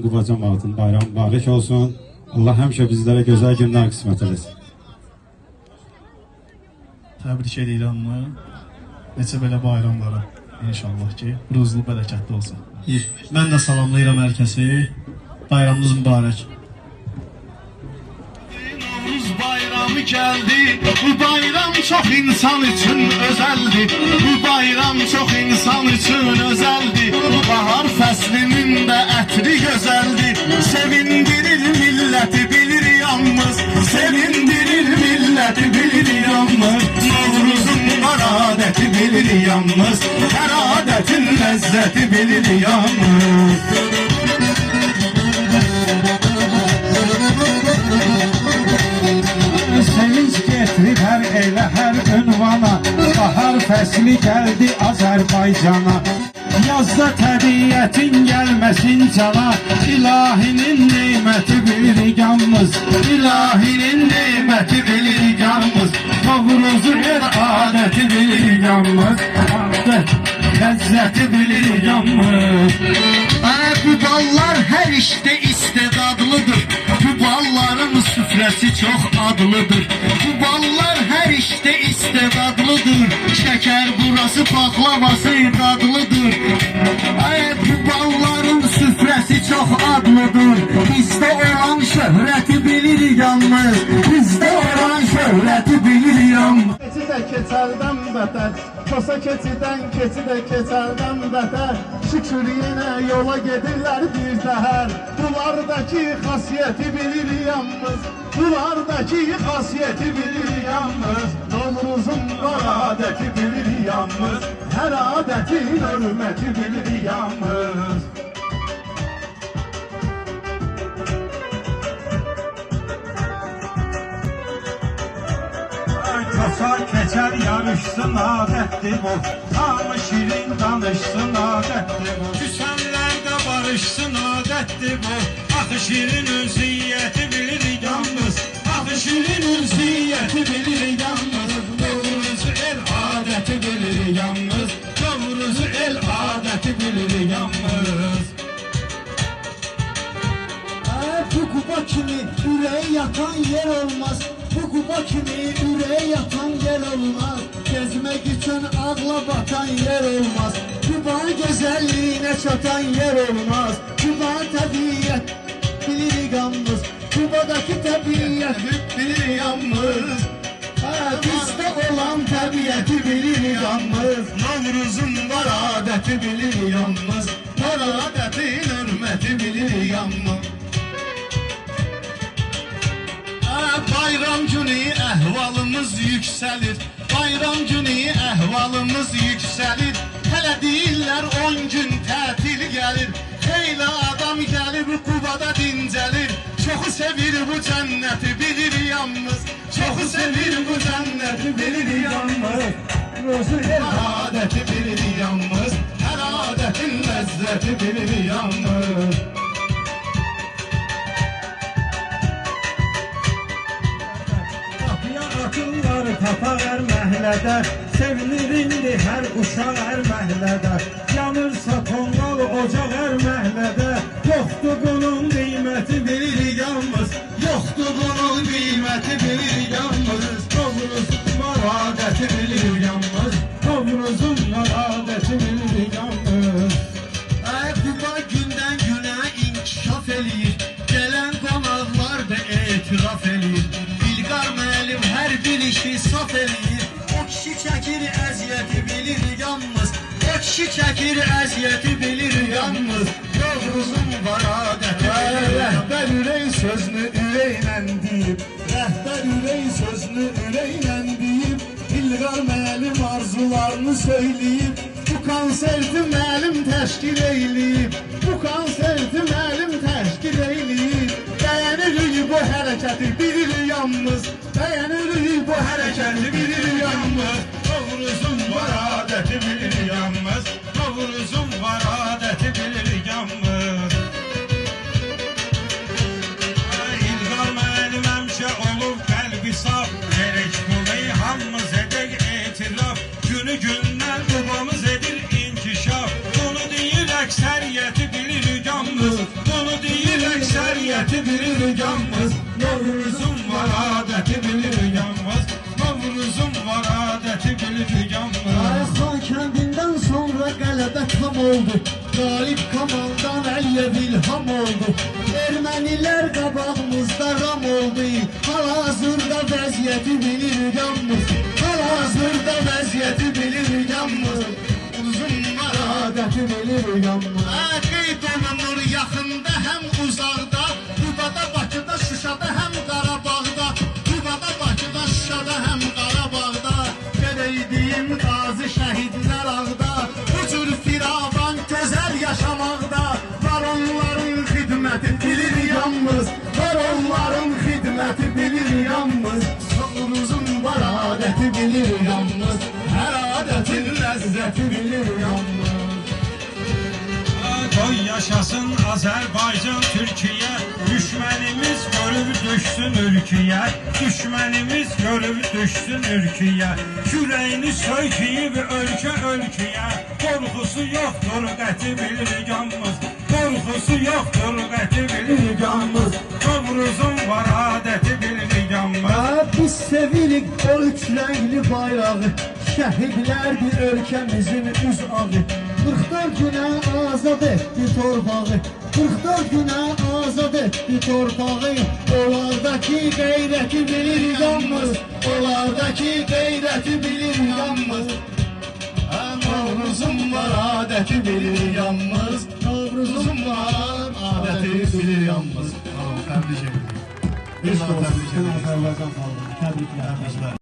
bütün Quba cəmaatının bayramı mübarək olsun. Allah həmişə bizlərə gözəl günlər qismət eləsin. Təbrik edirəm hamını. Neçə belə bayramlara inşallah ki, ruzlu, bərəkətli olsun. Mən də salamlayıram hər kəsi. Bayramınız mübarək. Novruz bayramı gəldi. Bu bayram çox insan üçün özəldir. Bu bayram çox insan üçün özəldir. Bahar fəslinin də ətri gözəldir. Sevindirir milləti bilir yalnız. Sevindirir milləti bilir yalnız. Novruzun var adəti bilir yalnız. Hər adətin ləzzəti bilir yalnız. Sevinç getirir hər elə hər ünvana. Bahar fəsli gəldi Azərbaycana. Yazda təbiətin gəlməsin cana. İlahinin neyməti bilir yalnız. İlahinin neyməti bilir yalnız. Novruzun hər adəti bilir yalnız. Adət, ləzzəti bilir yalnız. Bu ballar hər işdə istedadlıdır. Bu balların süfrəsi çox adlıdır. Bu ballar hər işdə istedadlıdır. Şəkər burası, baklavası dadlıdır. Bu balların süfrəsi çox adlıdır. Bizdə olan şöhrəti bilir yalnız. Bizdə olan şöhrəti bilir yalnız. Keçi də keçərdən bətər. Kosa keçidən, keçi də keçərdən bətər. Şükür yenə yola gedirlər bir dəhər. Bunlardakı xasiyyəti bilir yalnız. Bunlardakı xasiyyəti bilir yalnız. Novruzun var adəti bilir yalnız. Hər adətin hörməti bilir yalnız. Kosa keçər yarışsın adətdir bu. Hamı şirin danışsın adətdir bu. Küsənlərdə barışsın adətdir bu. Axı şirin ünsiyyəti bilir yalnız. Axı şirin ünsiyyəti bilir yalnız. Novruzu el adəti bilir yalnız. Novruzu el adəti bilir yalnız. Bu Quba kimi ürəyə yatan yer olmaz. Bu Quba kimi ürəyə yatan yer olmaz. Gezmək üçün ağla batan yer olmaz. Quba gözəlliyinə çatan yer olmaz. Quba təbiyyət bilir yalnız. Qubadakı təbiyyət bilir yalnız. Bizdə olan təbiyyəti bilir yalnız. Novruzun var adəti bilir yalnız. Var adətin hörməti bilir yalnız. Bayram günü əhvalımız yüksəlir. Bayram günü əhvalımız yüksəlir. Hələ deyirlər 10 gün tətil gəlir. Xeyli adam gəlib Qubada dincəlir. Çoxu sevir bu cənnəti bilir yalnız. Çoxu sevir bu cənnəti bilir yalnız. Novruzun el adəti bilir yalnız. Hər adətin ləzzəti bilir yalnız. Akılları tapar hər məhlədə. Sevinir indi hər uşaq hər məhlədə. Yanırsa tonqal ocaq hər məhlədə. Yoxdur bunun qiyməti bilir yalnız. Yoxdur bunun qiyməti bilir yalnız. Novruzun var adəti bilir yalnız. Novruzun var adəti bilir yalnız. Quba gündən günə inkişaf eləyir. Gələn qonaqlar da etiraf eləyir. İlqar müəllim hər bir işi saf eləyir. O kişi çəkir əziyyəti bilir yalnız. O kişi çəkir əziyyəti bilir yalnız. Novruzun var adəti bilir yalnız. Rəhbər ürək sözünü ürəklə deyib. Rəhbər ürək sözünü ürəklə deyib. İlqar müəllim arzularını söyləyib. Bu konserti müəllim təşkil eyləyib. Bu konserti müəllim təşkil eyləyib. Bəyənirik bu hərəkəti bilir yalnız. Bəyənirik bu hərəkəti bilir yalnız. Novruzun var adəti bilir yalnız. Novruzun var adəti bilir yalnız. İlqar müəllim həmişə olub qəlbi saf. Gerek bulayı hamımız edək etiraf. Günü gündən Qubamız edir inkişaf. Bunu deyir əksəriyyəti bilir yalnız. Bunu deyir bilir yalnız. Novruzun var adeti bilir yalnız. Novruzun var adeti bilir yalnız. Ayxan kəndindən sonra qələbə tam oldu. Qalib komandan Əliyev ilham oldu. Ermənilər qabağımızda ram oldu. Hal-hazırda vəziyyəti bilir yalnız. Hal-hazırda vəziyyəti bilir yalnız. Uzun var adəti bilir yalnız. Qeyd olunur yaxında həm uzaqda. Qubada, Bakıda, Şuşada həm Qarabağda. Qubada, Bakıda, Şuşada həm Qarabağda. Gedəydiyim qazi şəhidlər ağda. Bu cür firavan gözəl yaşamaqda. Var onların xidməti bilir yalnız. Var onların xidməti bilir yalnız. Sağımızın var adəti bilir yalnız. Hər adətin ləzzəti bilir yalnız. Koy yaşasın Azərbaycan, Türkiyə. Düşmənimiz görüb düşsün ülkəyə. Düşmənimiz görüb düşsün ülkəyə. Kürəyini söykəyib ölkəyə. Qorxusu yoxdur qəti bilir yalnız. Qorxusu yoxdur qəti bilir yalnız. Novruzun var adəti bilir yalnız. Biz sevirik o üç rəngli bayrağı. Şəhidlərdir ölkəmizin üz ağı. 44 günə azad etdi torpağı. 44 günə azad etdi torpağı. Onlardakı qeyrəti bilir yalnız. Onlardakı qeyrəti bilir yalnız. Novruzum var adəti bilir yalnız. Novruzum var adəti bilir yalnız. Tamam, təbrik ederim. Biz de Azərbaycan xalqı. Təbriklər.